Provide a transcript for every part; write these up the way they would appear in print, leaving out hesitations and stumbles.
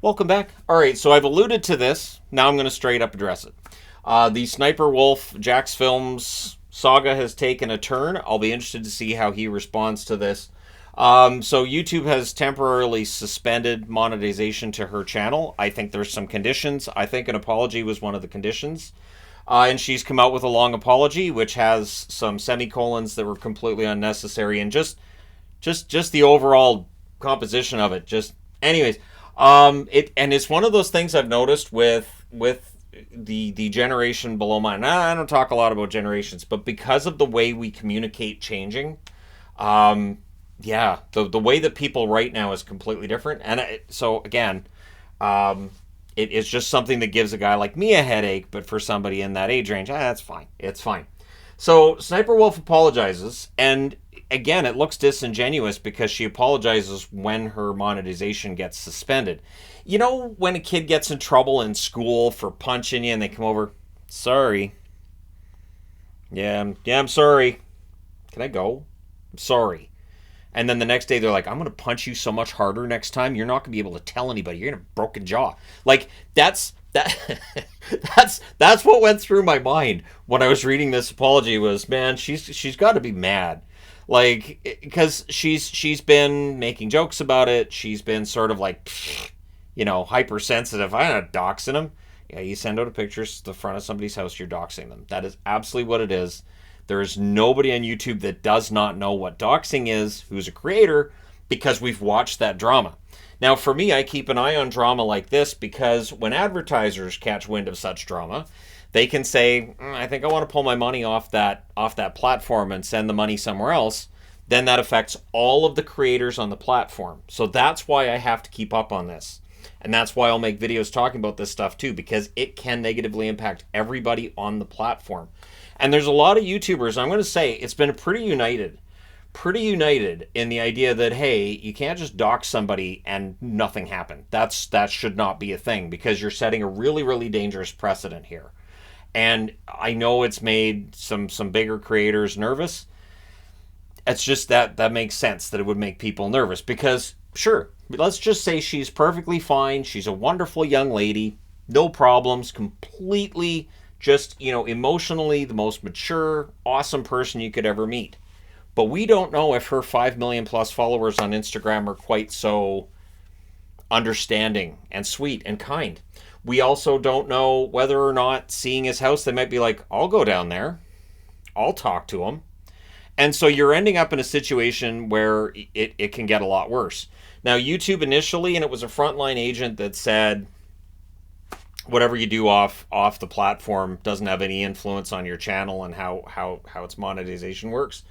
Welcome back. All right, so I've alluded to this. Now I'm going to straight up address it. The Sniper Wolf Jax Films saga has taken a turn. I'll be interested to see how he responds to this. So YouTube has temporarily suspended monetization to her channel. I think there's some conditions. I think an apology was one of the conditions. And she's come out with a long apology, which has some semicolons that were completely unnecessary, and just the overall composition of it. Anyways, it's one of those things I've noticed with the generation below mine. I don't talk a lot about generations, but because of the way we communicate changing, the way that people write now is completely different. And so again, it is just something that gives a guy like me a headache, but for somebody in that age range, that's fine. It's fine. So Sniper Wolf apologizes, and again, it looks disingenuous because she apologizes when her monetization gets suspended. You know, when a kid gets in trouble in school for punching you and they come over, sorry. I'm sorry. Can I go? I'm sorry. And then the next day they're like, I'm going to punch you so much harder next time, you're not going to be able to tell anybody. You're going to have a broken jaw. Like, that's what went through my mind when I was reading this apology was, man, she's got to be mad. Like, because she's been making jokes about it. She's been sort of like, hypersensitive. I'm not doxing them. Yeah, you send out a picture to the front of somebody's house, you're doxing them. That is absolutely what it is. There is nobody on YouTube that does not know what doxing is, who's a creator, because we've watched that drama. Now, for me, I keep an eye on drama like this because when advertisers catch wind of such drama, they can say, I think I want to pull my money off that platform and send the money somewhere else. Then that affects all of the creators on the platform. So that's why I have to keep up on this. And that's why I'll make videos talking about this stuff too, because it can negatively impact everybody on the platform. And there's a lot of YouTubers, I'm going to say, it's been pretty united in the idea that, hey, you can't just dox somebody and nothing happened. That should not be a thing, because you're setting a really, really dangerous precedent here. And I know it's made some bigger creators nervous. It's just that makes sense that it would make people nervous, because, sure, let's just say she's perfectly fine. She's a wonderful young lady, no problems, completely just, emotionally the most mature, awesome person you could ever meet. But we don't know if her 5 million plus followers on Instagram are quite so understanding and sweet and kind. We also don't know whether or not, seeing his house, they might be like, I'll go down there. I'll talk to him. And so you're ending up in a situation where it can get a lot worse. Now, YouTube initially, and it was a frontline agent that said, whatever you do off the platform doesn't have any influence on your channel and how its monetization works.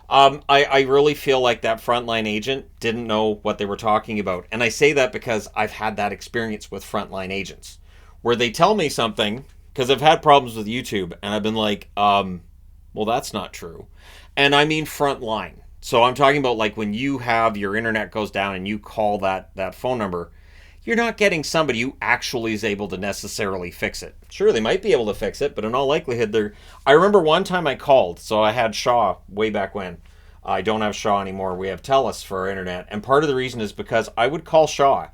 I really feel like that frontline agent didn't know what they were talking about. And I say that because I've had that experience with frontline agents where they tell me something, because I've had problems with YouTube, and I've been like, well, that's not true. And I mean frontline. So I'm talking about like when you have your internet goes down and you call that phone number, you're not getting somebody who actually is able to necessarily fix it. Sure, they might be able to fix it, but in all likelihood, I remember one time I called, so I had Shaw way back when. I don't have Shaw anymore. We have TELUS for our internet, and part of the reason is because I would call Shaw,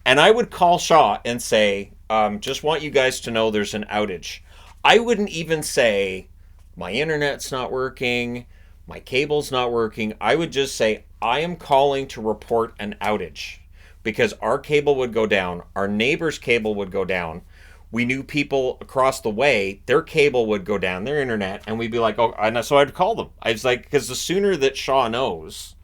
and I would call Shaw and say, just want you guys to know there's an outage. I wouldn't even say, my internet's not working, my cable's not working. I would just say, I am calling to report an outage. Because our cable would go down, our neighbor's cable would go down. We knew people across the way, their cable would go down, their internet, and we'd be like, oh, and so I'd call them. I was like, because the sooner that Shaw knows,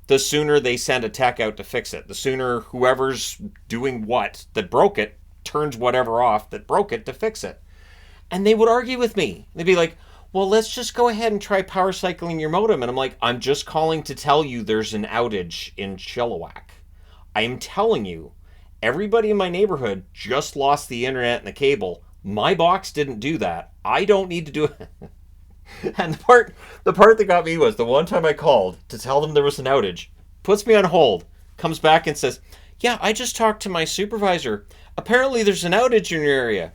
the sooner they send a tech out to fix it. The sooner whoever's doing what that broke it turns whatever off that broke it to fix it. And they would argue with me. They'd be like, well, let's just go ahead and try power cycling your modem. And I'm like, I'm just calling to tell you there's an outage in Chilliwack. I am telling you, everybody in my neighborhood just lost the internet and the cable. My box didn't do that. I don't need to do it. And the part that got me was the one time I called to tell them there was an outage, puts me on hold, comes back and says, yeah, I just talked to my supervisor. Apparently there's an outage in your area.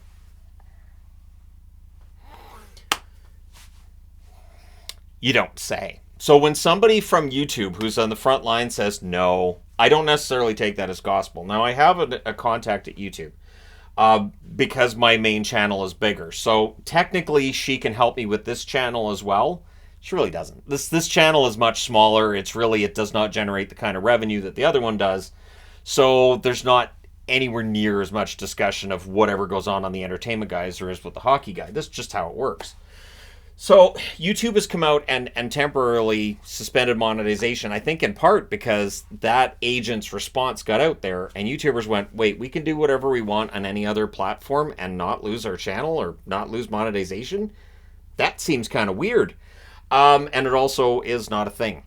You don't say. So when somebody from YouTube who's on the front line says, no, I don't necessarily take that as gospel. Now, I have a contact at YouTube because my main channel is bigger. So technically, she can help me with this channel as well. She really doesn't. This channel is much smaller. It does not generate the kind of revenue that the other one does. So there's not anywhere near as much discussion of whatever goes on the entertainment guys there is with the hockey guy. That's just how it works. So YouTube has come out and temporarily suspended monetization, I think in part because that agent's response got out there and YouTubers went, wait, we can do whatever we want on any other platform and not lose our channel or not lose monetization? That seems kind of weird. And it also is not a thing.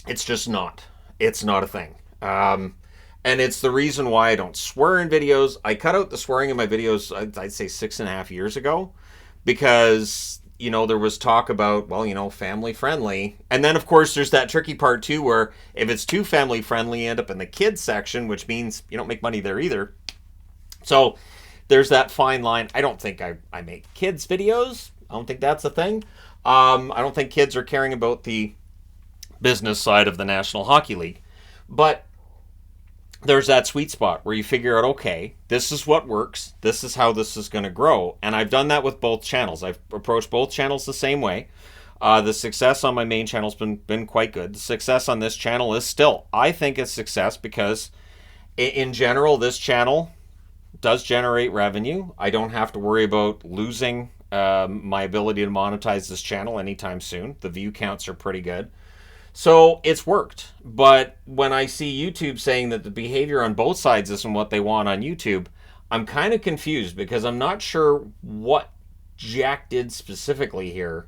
It's just not. It's not a thing. And it's the reason why I don't swear in videos. I cut out the swearing in my videos, I'd say 6.5 years ago, because there was talk about, well, family friendly. And then, of course, there's that tricky part, too, where if it's too family friendly, you end up in the kids section, which means you don't make money there either. So there's that fine line. I don't think I make kids videos. I don't think that's a thing. I don't think kids are caring about the business side of the National Hockey League. But there's that sweet spot where you figure out, okay, this is what works. This is how this is going to grow. And I've done that with both channels. I've approached both channels the same way. The success on my main channel has been quite good. The success on this channel is still, I think, a success because in general, this channel does generate revenue. I don't have to worry about losing my ability to monetize this channel anytime soon. The view counts are pretty good. So it's worked. But when I see YouTube saying that the behavior on both sides isn't what they want on YouTube, I'm kind of confused because I'm not sure what Jack did specifically here.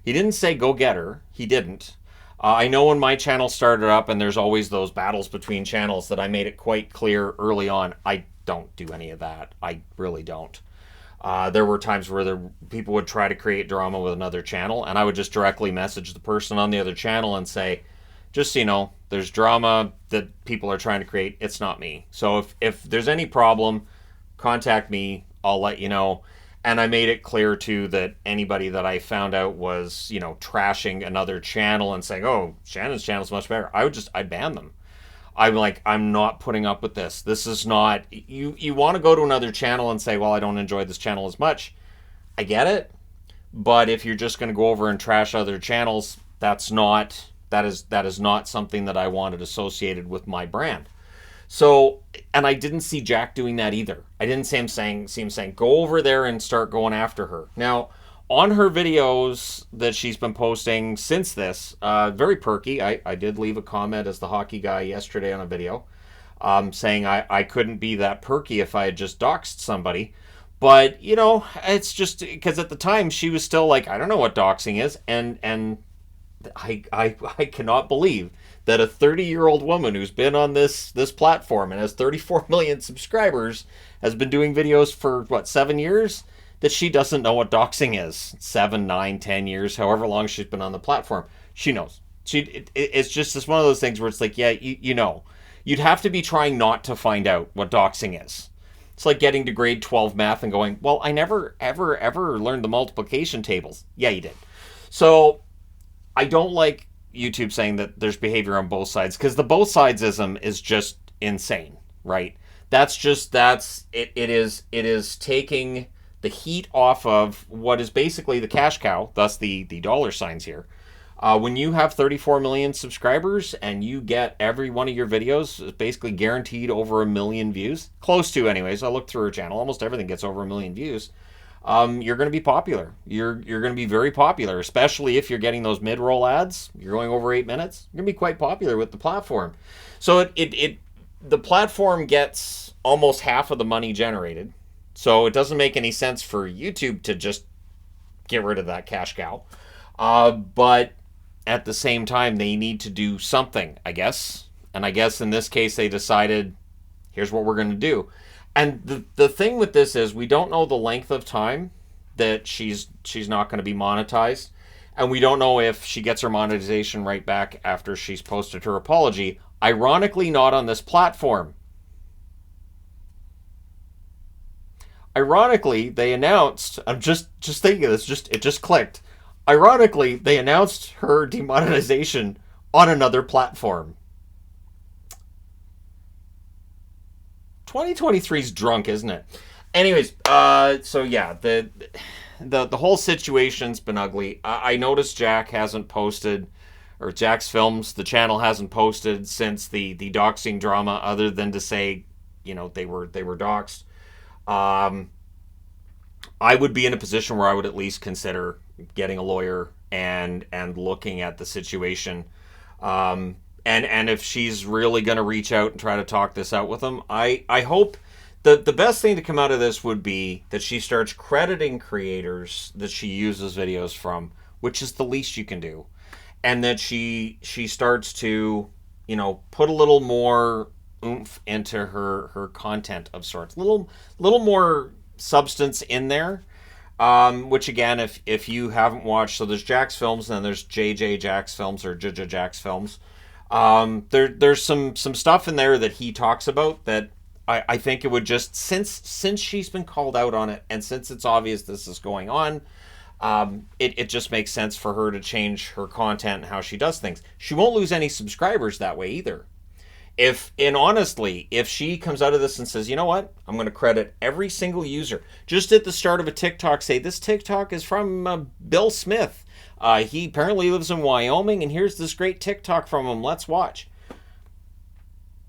He didn't say go get her. He didn't. I know when my channel started up and there's always those battles between channels that I made it quite clear early on. I don't do any of that. I really don't. There were times where people would try to create drama with another channel, and I would just directly message the person on the other channel and say, just so you know, there's drama that people are trying to create. It's not me. So if there's any problem, contact me. I'll let you know. And I made it clear, too, that anybody that I found out was, trashing another channel and saying, oh, Shannon's channel's much better, I'd ban them. I'm like, I'm not putting up with this. This is not, you want to go to another channel and say, well, I don't enjoy this channel as much. I get it. But if you're just going to go over and trash other channels, that is not something that I wanted associated with my brand. So, and I didn't see Jack doing that either. I didn't see him saying, go over there and start going after her. Now, on her videos that she's been posting since this, very perky. I did leave a comment as the hockey guy yesterday on a video saying I couldn't be that perky if I had just doxed somebody. But, it's just because at the time she was still like, I don't know what doxing is. And I cannot believe that a 30-year-old woman who's been on this platform and has 34 million subscribers has been doing videos for, 7 years? That she doesn't know what doxing is. 7, 9, 10 years, however long she's been on the platform. She knows. It's just one of those things where it's like, yeah, you know. You'd have to be trying not to find out what doxing is. It's like getting to grade 12 math and going, well, I never, ever, ever learned the multiplication tables. Yeah, you did. So I don't like YouTube saying that there's behavior on both sides because the both sidesism is just insane, right? It is taking the heat off of what is basically the cash cow, thus the dollar signs here. When you have 34 million subscribers and you get every one of your videos basically guaranteed over 1 million views, close to anyways, I looked through her channel, almost everything gets over 1 million views, you're going to be popular. You're going to be very popular, especially if you're getting those mid-roll ads. You're going over 8 minutes. You're going to be quite popular with the platform. So the platform gets almost half of the money generated. So it doesn't make any sense for YouTube to just get rid of that cash cow. But at the same time, they need to do something, I guess. And I guess in this case, they decided, here's what we're going to do. And the thing with this is we don't know the length of time that she's not going to be monetized. And we don't know if she gets her monetization right back after she's posted her apology. Ironically, not on this platform. Ironically, they announced, I'm just thinking of this, it just clicked. Ironically, they announced her demonetization on another platform. 2023's drunk, isn't it? Anyways, so yeah, the whole situation's been ugly. I noticed Jack hasn't posted, or Jack's Films, the channel hasn't posted since the doxing drama, other than to say, they were doxed. Um, I would be in a position where I would at least consider getting a lawyer and looking at the situation. And if she's really going to reach out and try to talk this out with him, I hope the best thing to come out of this would be that she starts crediting creators that she uses videos from, which is the least you can do, and that she starts to put a little more oomph into her content of sorts, little more substance in there. Which again, if you haven't watched, so there's Jack's Films and then there's JJ Jack's Films or JJ Jack's Films. There's some stuff in there that he talks about that I think it would just, since she's been called out on it and since it's obvious this is going on, it just makes sense for her to change her content and how she does things. She won't lose any subscribers that way either. Honestly, if she comes out of this and says, you know what, I'm going to credit every single user, just at the start of a TikTok, say, this TikTok is from Bill Smith. He apparently lives in Wyoming, and here's this great TikTok from him. Let's watch.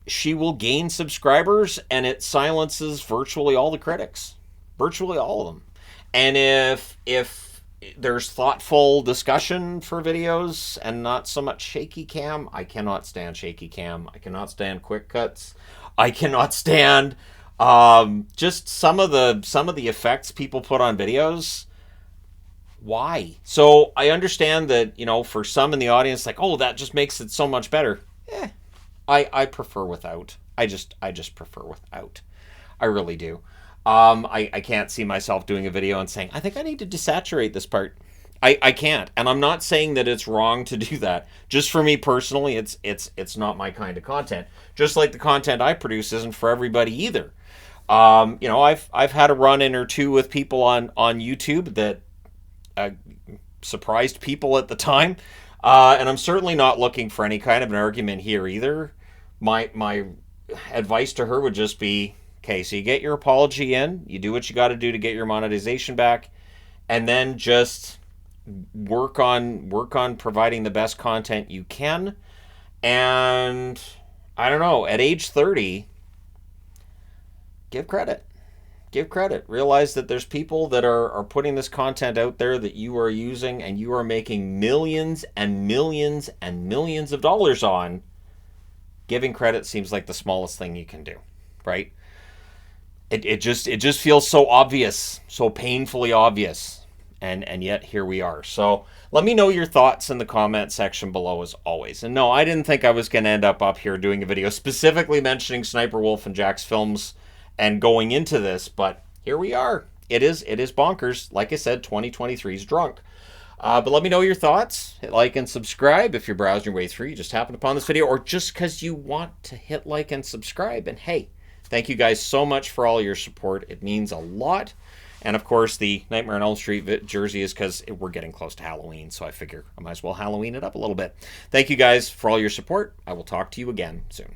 She will gain subscribers, and it silences virtually all the critics. Virtually all of them. And if there's thoughtful discussion for videos and not so much shaky cam. I cannot stand shaky cam. I cannot stand quick cuts. I cannot stand just some of the effects people put on videos. Why? So I understand that, for some in the audience, like, oh, that just makes it so much better. I prefer without. I just prefer without. I really do. I can't see myself doing a video and saying, I think I need to desaturate this part. I can't. And I'm not saying that it's wrong to do that. Just for me personally, it's not my kind of content. Just like the content I produce isn't for everybody either. I've had a run-in or two with people on YouTube that surprised people at the time. And I'm certainly not looking for any kind of an argument here either. My advice to her would just be, okay, so you get your apology in, you do what you got to do to get your monetization back, and then just work on providing the best content you can. And I don't know, at age 30, give credit. Give credit. Realize that there's people that are putting this content out there that you are using and you are making millions and millions and millions of dollars on. Giving credit seems like the smallest thing you can do, right? It just feels so obvious, so painfully obvious, and yet here we are. So let me know your thoughts in the comment section below as always. And no, I didn't think I was going to end up here doing a video specifically mentioning Sniper Wolf and Jack's Films and going into this, but here we are. It is bonkers. Like I said, 2023 is drunk. But let me know your thoughts. Hit like and subscribe if you're browsing your way through. You just happened upon this video, or just because you want to hit like and subscribe. And hey, thank you guys so much for all your support. It means a lot. And of course, the Nightmare on Elm Street jersey is because we're getting close to Halloween, so I figure I might as well Halloween it up a little bit. Thank you guys for all your support. I will talk to you again soon.